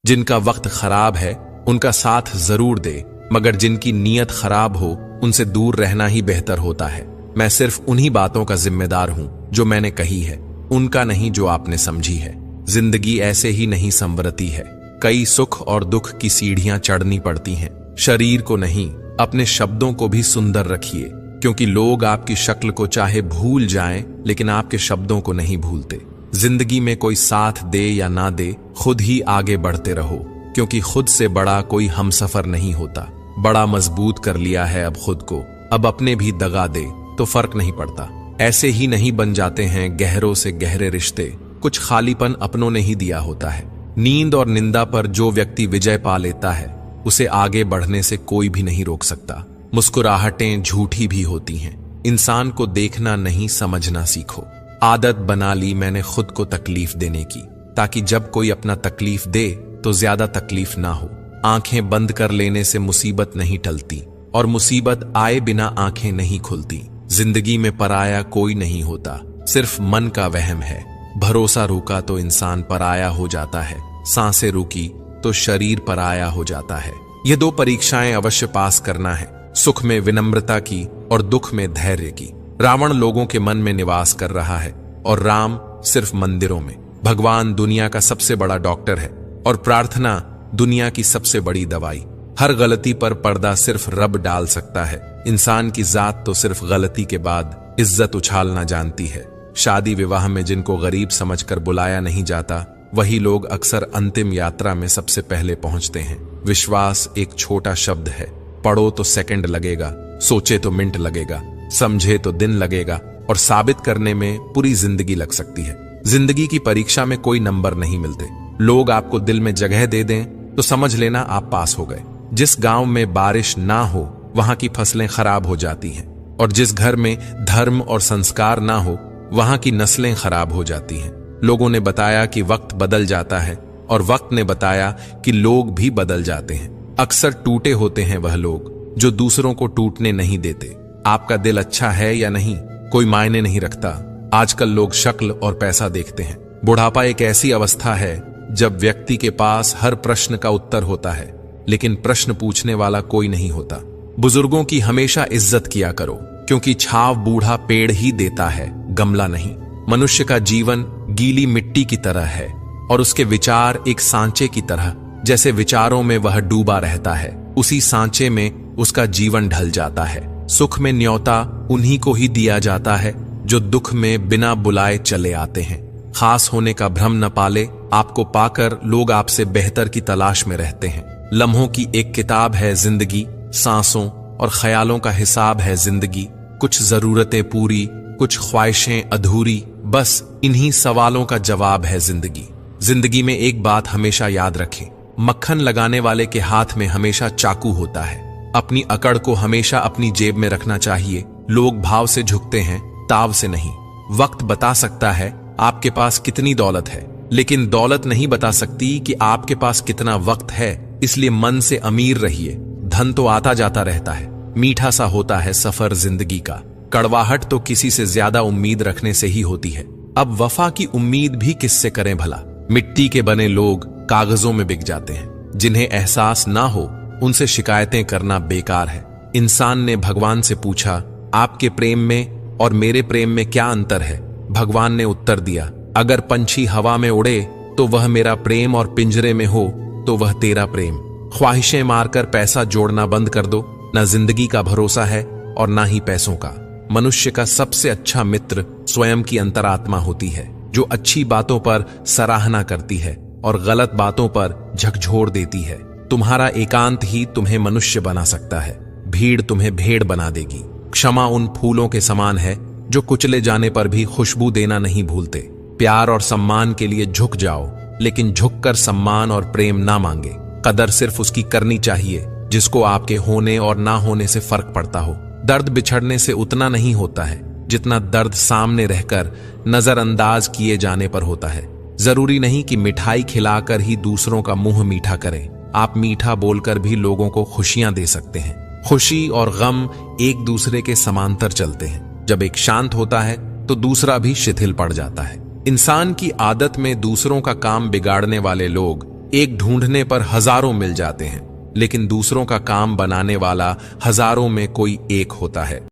जिनका वक्त खराब है उनका साथ जरूर दे, मगर जिनकी नीयत खराब हो उनसे दूर रहना ही बेहतर होता है। मैं सिर्फ उन्हीं बातों का जिम्मेदार हूं जो मैंने कही है, उनका नहीं जो आपने समझी है। जिंदगी ऐसे ही नहीं संवरती है, कई सुख और दुख की सीढ़ियां चढ़नी पड़ती हैं। शरीर को नहीं, अपने शब्दों को भी सुंदर रखिए, क्योंकि लोग आपकी शक्ल को चाहे भूल जाएं, लेकिन आपके शब्दों को नहीं भूलते। जिंदगी में कोई साथ दे या ना दे, खुद ही आगे बढ़ते रहो, क्योंकि खुद से बड़ा कोई हमसफर नहीं होता। बड़ा मजबूत कर लिया है अब खुद को, अब अपने भी दगा दे तो फर्क नहीं पड़ता। ऐसे ही नहीं बन जाते हैं गहरों से गहरे रिश्ते, कुछ खालीपन अपनों ने ही दिया होता है। नींद और निंदा पर जो व्यक्ति विजय पा लेता है, उसे आगे बढ़ने से कोई भी नहीं रोक सकता। मुस्कुराहटें झूठी भी होती हैं, इंसान को देखना नहीं समझना सीखो। आदत बना ली मैंने खुद को तकलीफ देने की, ताकि जब कोई अपना तकलीफ दे तो ज्यादा तकलीफ ना हो। आंखें बंद कर लेने से मुसीबत नहीं टलती, और मुसीबत आए बिना आंखें नहीं खुलती। जिंदगी में पराया कोई नहीं होता, सिर्फ मन का वहम है। भरोसा रुका तो इंसान पराया हो जाता है, सांसें रुकी तो शरीर पराया हो जाता है। ये दो परीक्षाएं अवश्य पास करना है, सुख में विनम्रता की और दुख में धैर्य की। रावण लोगों के मन में निवास कर रहा है और राम सिर्फ मंदिरों में। भगवान दुनिया का सबसे बड़ा डॉक्टर है और प्रार्थना दुनिया की सबसे बड़ी दवाई। हर गलती पर पर्दा सिर्फ रब डाल सकता है। इंसान की जात तो सिर्फ गलती के बाद इज्जत उछालना जानती है। शादी विवाह में जिनको गरीब समझकर बुलाया नहीं जाता, वही लोग अक्सर अंतिम यात्रा में सबसे पहले पहुंचते हैं। विश्वास एक छोटा शब्द है, पढ़ो तो सेकंड लगेगा, सोचे तो मिनट लगेगा, समझे तो दिन लगेगा, और साबित करने में पूरी जिंदगी लग सकती है। जिंदगी की परीक्षा में कोई नंबर नहीं मिलते। लोग आपको दिल में जगह दे दें तो समझ लेना आप पास हो गए। जिस गांव में बारिश ना हो वहां की फसलें खराब हो जाती हैं, और जिस घर में धर्म और संस्कार ना हो वहां की नस्लें खराब हो जाती हैं। लोगों ने बताया कि वक्त बदल जाता है, और वक्त ने बताया कि लोग भी बदल जाते हैं। अक्सर टूटे होते हैं वह लोग जो दूसरों को टूटने नहीं देते। आपका दिल अच्छा है या नहीं कोई मायने नहीं रखता। आजकल लोग शक्ल और पैसा देखते हैं। बुढ़ापा एक ऐसी अवस्था है जब व्यक्ति के पास हर प्रश्न का उत्तर होता है, लेकिन प्रश्न पूछने वाला कोई नहीं होता। बुजुर्गों की हमेशा इज्जत किया करो, क्योंकि छाव बूढ़ा पेड़ ही देता है, गमला नहीं। मनुष्य का जीवन गीली मिट्टी की तरह है, और उसके विचार एक सांचे की तरह। जैसे विचारों में वह डूबा रहता है, उसी सांचे में उसका जीवन ढल जाता है। सुख में न्योता उन्हीं को ही दिया जाता है जो दुख में बिना बुलाए चले आते हैं। खास होने का भ्रम न पाले, आपको पाकर लोग आपसे बेहतर की तलाश में रहते हैं। लम्हों की एक किताब है जिंदगी, सांसों और ख्यालों का हिसाब है जिंदगी। कुछ जरूरतें पूरी, कुछ ख्वाहिशें अधूरी, बस इन्हीं सवालों का जवाब है जिंदगी। जिंदगी में एक बात हमेशा याद रखें, मक्खन लगाने वाले के हाथ में हमेशा चाकू होता है। अपनी अकड़ को हमेशा अपनी जेब में रखना चाहिए। लोग भाव से झुकते हैं, ताव से नहीं। वक्त बता सकता है आपके पास कितनी दौलत है, लेकिन दौलत नहीं बता सकती कि आपके पास कितना वक्त है। इसलिए मन से अमीर रहिए। धन तो आता जाता रहता है, मीठा सा होता है सफर जिंदगी का। कड़वाहट तो किसी से ज्यादा उम्मीद रखने से ही होती है। अब वफा की उम्मीद भी किससे करें भला। मिट्टी के बने लोग कागजों में बिक जाते हैं। जिन्हें एहसास ना हो उनसे शिकायतें करना बेकार है। इंसान ने भगवान से पूछा, आपके प्रेम में और मेरे प्रेम में क्या अंतर है? भगवान ने उत्तर दिया, अगर पंछी हवा में उड़े तो वह मेरा प्रेम, और पिंजरे में हो तो वह तेरा प्रेम। ख्वाहिशें मारकर पैसा जोड़ना बंद कर दो। न जिंदगी का भरोसा है और ना ही पैसों का। मनुष्य का सबसे अच्छा मित्र स्वयं की अंतरात्मा होती है, जो अच्छी बातों पर सराहना करती है और गलत बातों पर झकझोर देती है। तुम्हारा एकांत ही तुम्हें मनुष्य बना सकता है, भीड़ तुम्हें भेड़ बना देगी। क्षमा उन फूलों के समान है जो कुचले जाने पर भी खुशबू देना नहीं भूलते। प्यार और सम्मान के लिए झुक जाओ, लेकिन झुककर सम्मान और प्रेम ना मांगे। कदर सिर्फ उसकी करनी चाहिए जिसको आपके होने और ना होने से फर्क पड़ता हो। दर्द बिछड़ने से उतना नहीं होता है जितना दर्द सामने रहकर नजरअंदाज किए जाने पर होता है। जरूरी नहीं कि मिठाई खिलाकर ही दूसरों का मुंह मीठा करें। आप मीठा बोलकर भी लोगों को खुशियां दे सकते हैं। खुशी और गम एक दूसरे के समांतर चलते हैं। जब एक शांत होता है तो दूसरा भी शिथिल पड़ जाता है। इंसान की आदत में दूसरों का काम बिगाड़ने वाले लोग एक ढूंढने पर हजारों मिल जाते हैं, लेकिन दूसरों का काम बनाने वाला हजारों में कोई एक होता है।